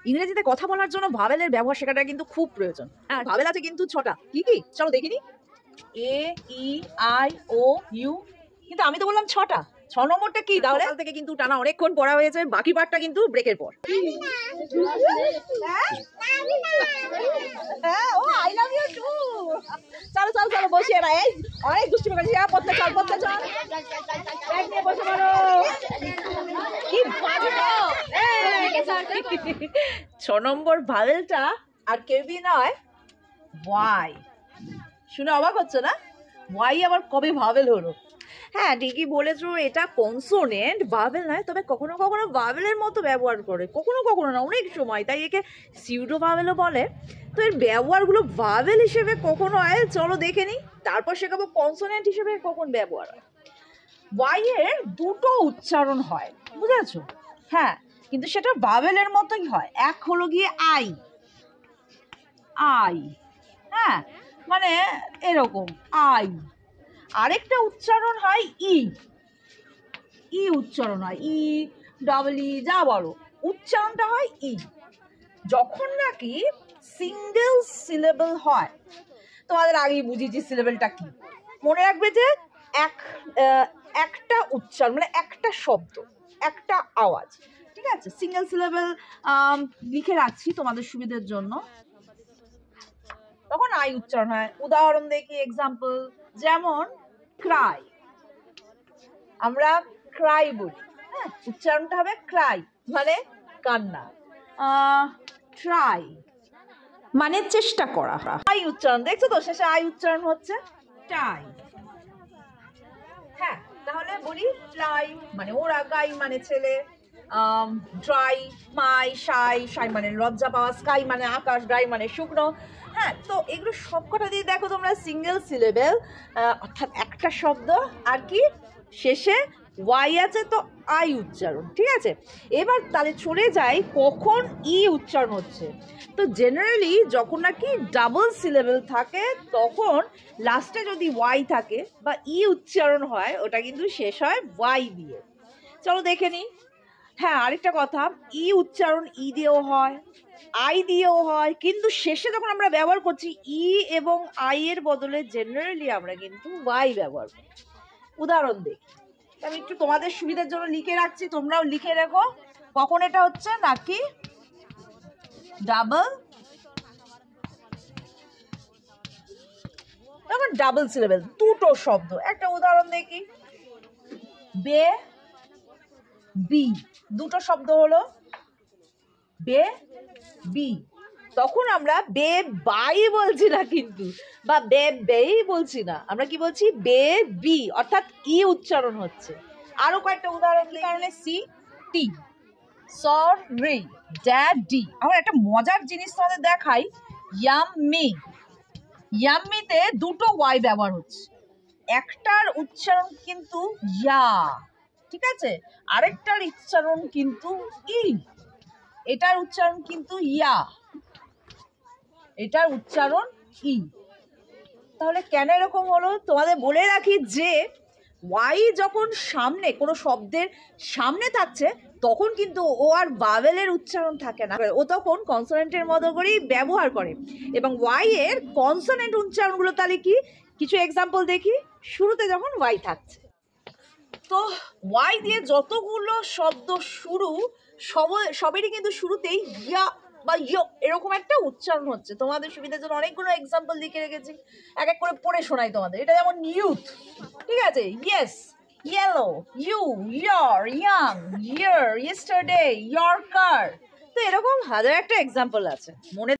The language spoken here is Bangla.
ইংরেজিতে কথা বলার জন্য ভাবেলের ব্যবহার শেখাটা কিন্তু খুব প্রয়োজন। আর ভাবেল আছে কিন্তু 6টা। কি কি চলো দেখিনি। এ ই আই ও ইউ, কিন্তু আমি তো বললাম 6টা। 6 নম্বরটা কি? তাহলে সকাল থেকে কিন্তু টানা অনেকক্ষণ পড়া হয়েছে, বাকি পার্টটা কিন্তু ব্রেকের পর। ও আই লাভ ইউ টু। চলো চলো চলো বসিয়ে না, এই অনেক দুষ্টুমি করেছি। পড়তে চল পড়তে চল, ব্যাগ নিয়ে বসে পড়ো। কি বাজে তো। 6 নম্বর ভাবেলটা আর কেবি নয়, ওয়াই। শুনে অবাক হচ্ছে না? ওয়াই আবার কবে ভাবেল হলো? হ্যাঁ ঠিকই বলেছো, এটা কনসোনেন্ট, ভাবেল নয়। তবে কখনো কখনো ভাবেলের মতো ব্যবহার করে, কখনো কখনো না, অনেক সময়। তাই একে সিউডো ভাবেলও বলে। তো এর ব্যবহারগুলো ভাবেল হিসেবে কখন হয় চলো দেখে নিই, তারপর শেখাবো কনসোনেন্ট হিসেবে কখন ব্যবহার হয়। ওয়াই এর দুটো উচ্চারণ হয়, বুঝেছো? হ্যাঁ, কিন্তু সেটা ভাবেলের মতোই হয়। এক হলো গিয়ে আই, আই, হ্যাঁ মানে এরকম আই। আরেকটা উচ্চারণ হয় ই, ই উচ্চারণ হয়, ই ডাবল ই যা বলো, উচ্চারণটা হয় ই। যখন নাকি সিঙ্গেল সিলেবল হয়, তোমাদের আগেই বুঝিয়েছি সিলেবলটা কি। মনে রাখবে যে একটা উচ্চারণ মানে একটা শব্দ, একটা আওয়াজ, ঠিক আছে? সিঙ্গেল সিলেবল লিখে রাখছি তোমাদের সুবিধার জন্য, তখন আই উচ্চারণ হয়। উদাহরণ দেখি, এক্সাম্পল, যেমন ক্রাই, আমরা ক্রাই বলি, হ্যাঁ উচ্চারণটা হবে ক্রাই মানে কান্না। ট্রাই মানে চেষ্টা করা। আই উচ্চারণ দেখছো তো, শেষে আই উচ্চারণ হচ্ছে ট্রাই। হ্যাঁ তাহলে বলি ট্রাই মানে ওরা, গাই মানে ছেলে, ড্রাই, মাই, শাই, শাই মানে লজ্জা পাওয়া, স্কাই মানে আকাশ, ড্রাই মানে শুকনো। হ্যাঁ তো এগুলো সবকটা দিয়ে দেখো তোমরা সিঙ্গেল সিলেবেল, অর্থাৎ একটা শব্দ, আর কি শেষে ওয়াই আছে তো আই উচ্চারণ, ঠিক আছে? এবার তাহলে চলে যাই কখন ই উচ্চারণ হচ্ছে। তো জেনারেলি যখন নাকি ডাবল সিলেবেল থাকে তখন লাস্টে যদি ওয়াই থাকে বা ই উচ্চারণ হয়, ওটা কিন্তু শেষ হয় ওয়াই দিয়ে। চলো দেখে নিই। হ্যাঁ আরেকটা কথা, ই উচ্চারণ ই দিয়েও হয়, আই দিয়েও হয়, কিন্তু শেষে যখন আমরা ব্যবহার করছি ই এবং আই এর বদলে জেনারেলি আমরা কিন্তু ওয়াই ব্যবহার করি। উদাহরণ দেখি, আমি একটু তোমাদের সুবিধার জন্য লিখে রাখছি, তোমরাও লিখে রাখো কখন এটা হচ্ছে নাকি ডাবল, তখন ডাবল সিলেবেল দুটো শব্দ। একটা উদাহরণ দেখি, বে বি, দুটো শব্দ হলো বে বি, তখন আমরা বে বাই বলছি না কিন্তু, বা বে বেই বলছি না, আমরা কি বলছি বে বি, অর্থাৎ ই উচ্চারণ হচ্ছে। আরো কয়েকটা উদাহরণ, কারণে সি টি, সরি, ড্যাডি। আমার একটা মজার জিনিস তোমাদের দেখাই, ইয়াম্মি, ইয়াম্মিতে দুটো ওয়াই ব্যবহার হচ্ছে, একটার উচ্চারণ কিন্তু ইয়া, ঠিক আছে, আরেকটার উচ্চারণ কিন্তু ই, এটার উচ্চারণ কিন্তু ইয়া, এটার উচ্চারণ ই। তাহলে কেন এরকম হলো তোমাদের বলে রাখি যে ওয়াই যখন সামনে কোনো শব্দের সামনে থাকছে তখন কিন্তু ও আর ভাবেলের উচ্চারণ থাকে না, ও তখন কনসোনেন্টের মতো করেই ব্যবহার করে। এবং ওয়াই এর কনসোনেন্ট উচ্চারণগুলো তাহলে কি, কিছু এক্সাম্পল দেখি। শুরুতে যখন ওয়াই থাকছে, তো ওয়াই দিয়ে যতগুলো শব্দ শুরু, সবেরই কিন্তু শুরুতেই ইয়া বা ইয়ো এরকম একটা উচ্চারণ হচ্ছে। তোমাদের সুবিধার জন্য অনেকগুলো এক্সাম্পল লিখে রেখেছি, এক এক করে পড়ে শোনাই তোমাদের। এটা যেমন ইউথ, ঠিক আছে, yes, yellow, you, your, young, year, yesterday, your car. তো এরকম হাজার একটা এক্সাম্পল আছে, মনে